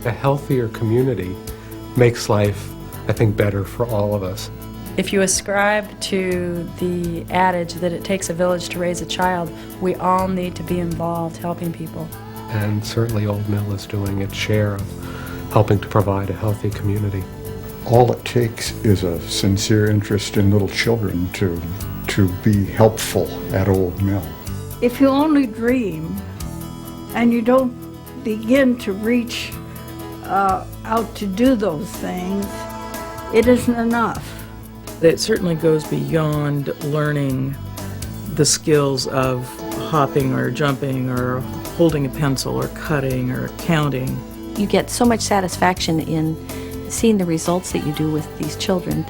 A healthier community makes life, I think, better for all of us. If you ascribe to the adage that it takes a village to raise a child, we all need to be involved helping people. And certainly Old Mill is doing its share of helping to provide a healthy community. All it takes is a sincere interest in little children to be helpful at Old Mill. If you only dream and you don't begin to reach out to do those things, it isn't enough. It certainly goes beyond learning the skills of hopping or jumping or holding a pencil or cutting or counting. You get so much satisfaction in seeing the results that you do with these children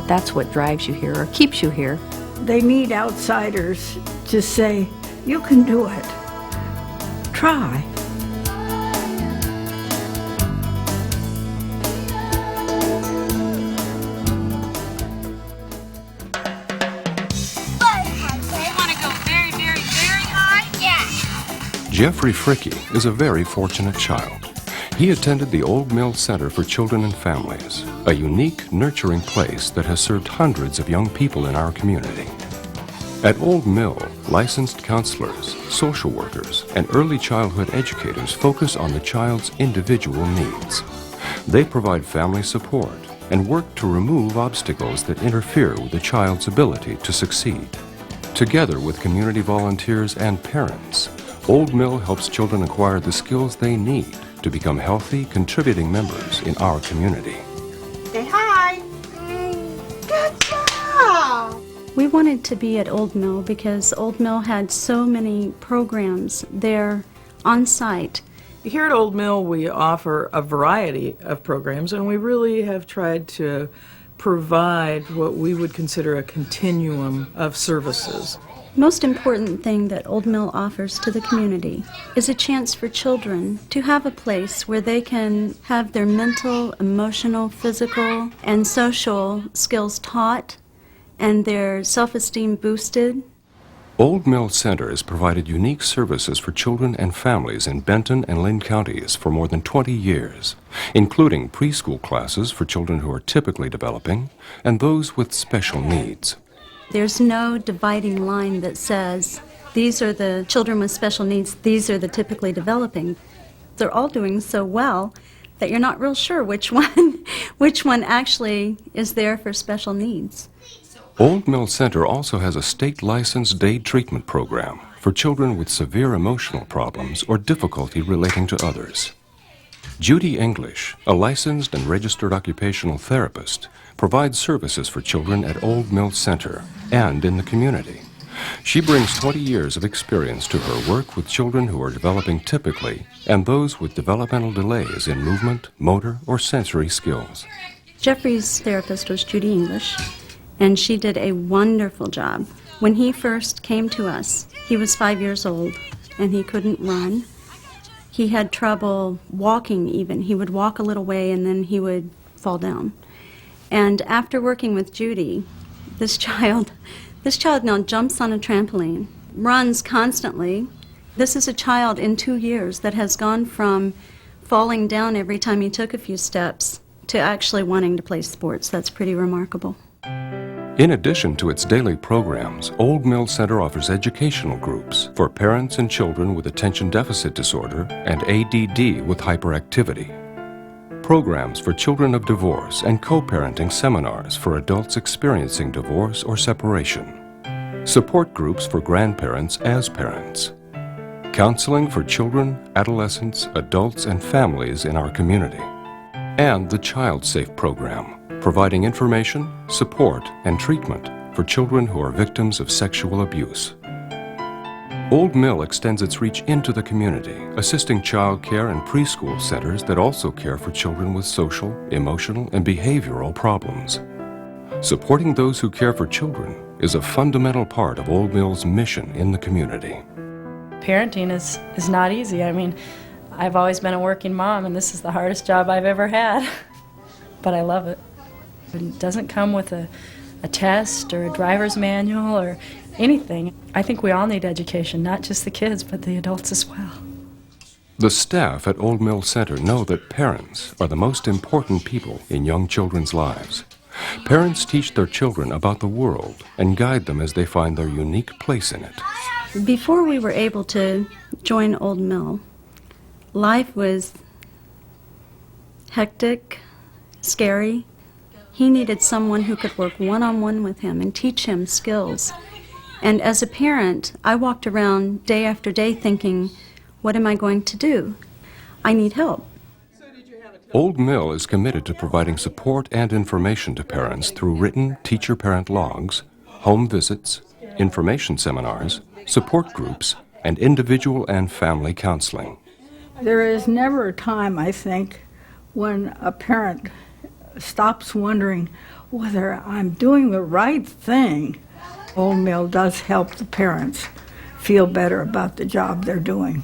that's what drives you here or keeps you here. They need outsiders to say, you can do it. Try. Jeffrey Fricke is a very fortunate child. He attended the Old Mill Center for Children and Families, a unique, nurturing place that has served hundreds of young people in our community. At Old Mill, licensed counselors, social workers, and early childhood educators focus on the child's individual needs. They provide family support and work to remove obstacles that interfere with the child's ability to succeed. Together with community volunteers and parents, Old Mill helps children acquire the skills they need to become healthy, contributing members in our community. Say hi. Good job. We wanted to be at Old Mill because Old Mill had so many programs there on site. Here at Old Mill, we offer a variety of programs, and we really have tried to provide what we would consider a continuum of services. Most important thing that Old Mill offers to the community is a chance for children to have a place where they can have their mental, emotional, physical, and social skills taught and their self-esteem boosted. Old Mill Center has provided unique services for children and families in Benton and Lynn counties for more than 20 years, including preschool classes for children who are typically developing and those with special needs. There's no dividing line that says, these are the children with special needs, these are the typically developing. They're all doing so well that you're not real sure which one actually is there for special needs. Old Mill Center also has a state-licensed day treatment program for children with severe emotional problems or difficulty relating to others. Judy English, a licensed and registered occupational therapist, provides services for children at Old Mill Center and in the community. She brings 20 years of experience to her work with children who are developing typically and those with developmental delays in movement, motor, or sensory skills. Jeffrey's therapist was Judy English, and she did a wonderful job. When he first came to us, he was 5 years old, and he couldn't run. He had trouble walking even. He would walk a little way, and then he would fall down. And after working with Judy, this child now jumps on a trampoline, runs constantly. This is a child in 2 years that has gone from falling down every time he took a few steps to actually wanting to play sports. That's pretty remarkable. In addition to its daily programs, Old Mill Center offers educational groups for parents and children with attention deficit disorder and ADD with hyperactivity. Programs for children of divorce and co-parenting seminars for adults experiencing divorce or separation. Support groups for grandparents as parents. Counseling for children, adolescents, adults, and families in our community. And the Child Safe program, providing information, support, and treatment for children who are victims of sexual abuse. Old Mill extends its reach into the community, assisting child care and preschool centers that also care for children with social, emotional, and behavioral problems. Supporting those who care for children is a fundamental part of Old Mill's mission in the community. Parenting is not easy. I mean, I've always been a working mom, and this is the hardest job I've ever had. But I love it. It doesn't come with a test or a driver's manual or anything. I think we all need education, not just the kids, but the adults as well. The staff at Old Mill Center know that parents are the most important people in young children's lives. Parents teach their children about the world and guide them as they find their unique place in it. Before we were able to join Old Mill, life was hectic, scary. He needed someone who could work one-on-one with him and teach him skills. And as a parent, I walked around day after day thinking, what am I going to do? I need help. Old Mill is committed to providing support and information to parents through written teacher-parent logs, home visits, information seminars, support groups, and individual and family counseling. There is never a time, I think, when a parent stops wondering whether I'm doing the right thing. Old Mill does help the parents feel better about the job they're doing.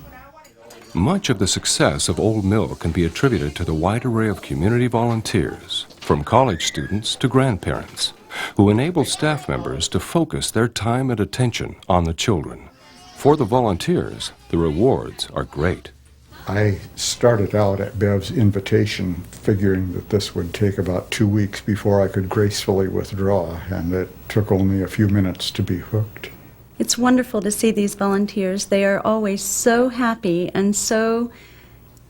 Much of the success of Old Mill can be attributed to the wide array of community volunteers, from college students to grandparents, who enable staff members to focus their time and attention on the children. For the volunteers, the rewards are great. I started out at Bev's invitation figuring that this would take about 2 weeks before I could gracefully withdraw, and it took only a few minutes to be hooked. It's wonderful to see these volunteers. They are always so happy and so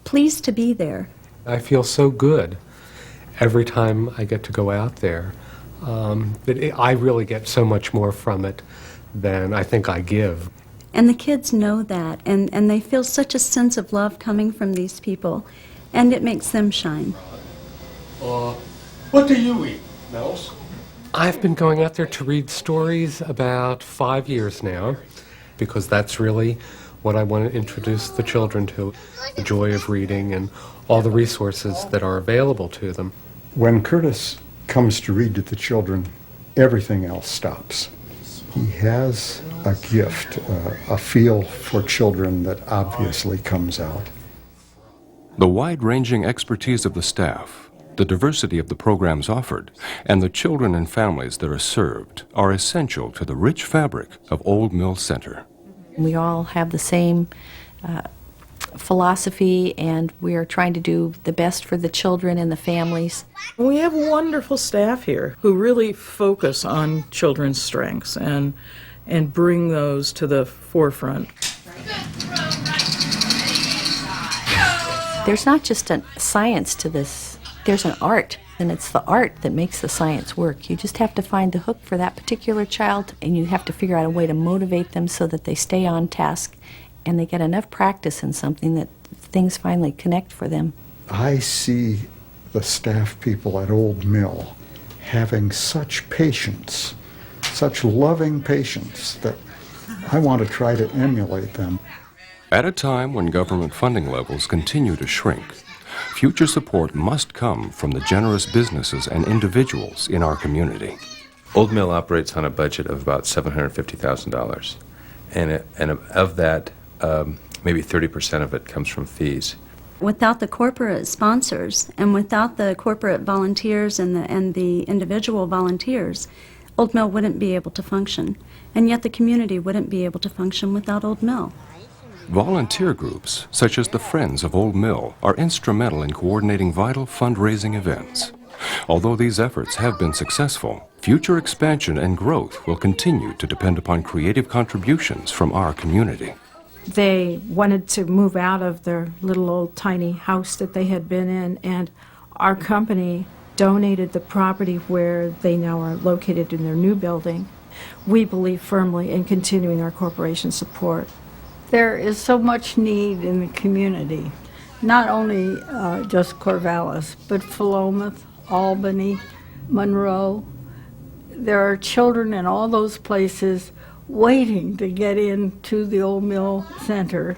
pleased to be there. I feel so good every time I get to go out there. I really get so much more from it than I think I give. And the kids know that, and they feel such a sense of love coming from these people, and it makes them shine. What do you eat, Nels? I've been going out there to read stories about 5 years now, because that's really what I want to introduce the children to, the joy of reading and all the resources that are available to them. When Curtis comes to read to the children, everything else stops. He has a gift, a feel for children that obviously comes out. The wide-ranging expertise of the staff, the diversity of the programs offered, and the children and families that are served are essential to the rich fabric of Old Mill Center. We all have the same philosophy, and we are trying to do the best for the children and the families. We have wonderful staff here who really focus on children's strengths and bring those to the forefront. There's not just a science to this. There's an art, and it's the art that makes the science work. You just have to find the hook for that particular child, and you have to figure out a way to motivate them so that they stay on task and they get enough practice in something that things finally connect for them. I see the staff people at Old Mill having such patience, such loving patience, that I want to try to emulate them. At a time when government funding levels continue to shrink, future support must come from the generous businesses and individuals in our community. Old Mill operates on a budget of about $750,000, and of that, maybe 30% of it comes from fees. Without the corporate sponsors and without the corporate volunteers and the individual volunteers, Old Mill wouldn't be able to function. And yet the community wouldn't be able to function without Old Mill. Volunteer groups, such as the Friends of Old Mill, are instrumental in coordinating vital fundraising events. Although these efforts have been successful, future expansion and growth will continue to depend upon creative contributions from our community. They wanted to move out of their little old tiny house that they had been in, and our company donated the property where they now are located in their new building. We believe firmly in continuing our corporation support. There is so much need in the community, not only just Corvallis, but Philomath, Albany, Monroe. There are children in all those places waiting to get into the Old Mill Center.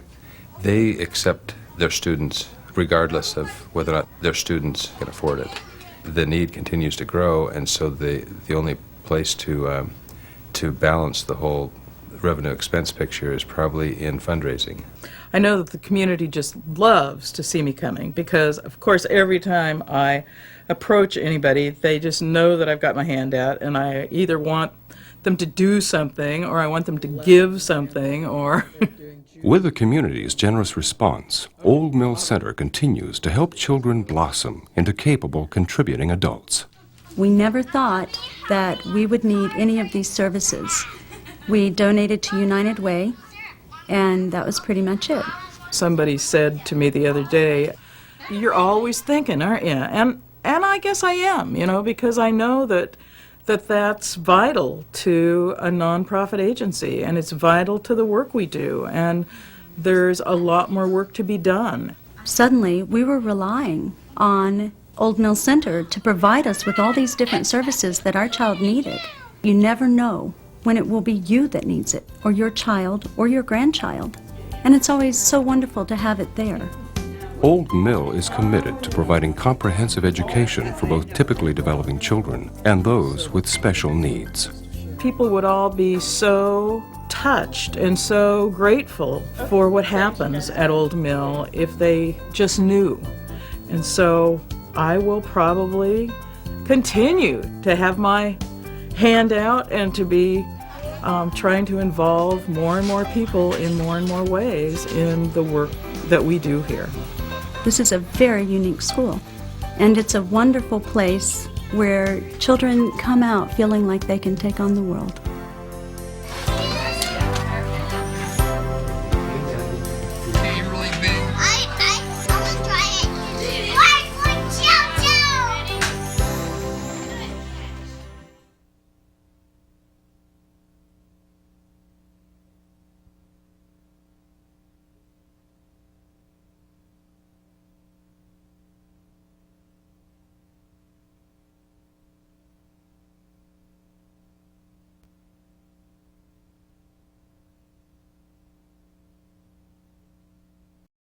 They accept their students regardless of whether or not their students can afford it. The need continues to grow, and so the only place to balance the whole revenue expense picture is probably in fundraising. I know that the community just loves to see me coming because, of course, every time I approach anybody, they just know that I've got my hand out, and I either want them to do something or I want them to give something or With the community's generous response, Old Mill Center continues to help children blossom into capable, contributing adults. We never thought that we would need any of these services. We donated to United Way, and that was pretty much it. Somebody said to me the other day, "You're always thinking, aren't you?" And I guess I am, because I know that's vital to a nonprofit agency, and it's vital to the work we do, and there's a lot more work to be done. Suddenly, we were relying on Old Mill Center to provide us with all these different services that our child needed. You never know when it will be you that needs it, or your child, or your grandchild. And it's always so wonderful to have it there. Old Mill is committed to providing comprehensive education for both typically developing children and those with special needs. People would all be so touched and so grateful for what happens at Old Mill if they just knew. And so I will probably continue to have my hand out and to be trying to involve more and more people in more and more ways in the work that we do here. This is a very unique school, and it's a wonderful place where children come out feeling like they can take on the world.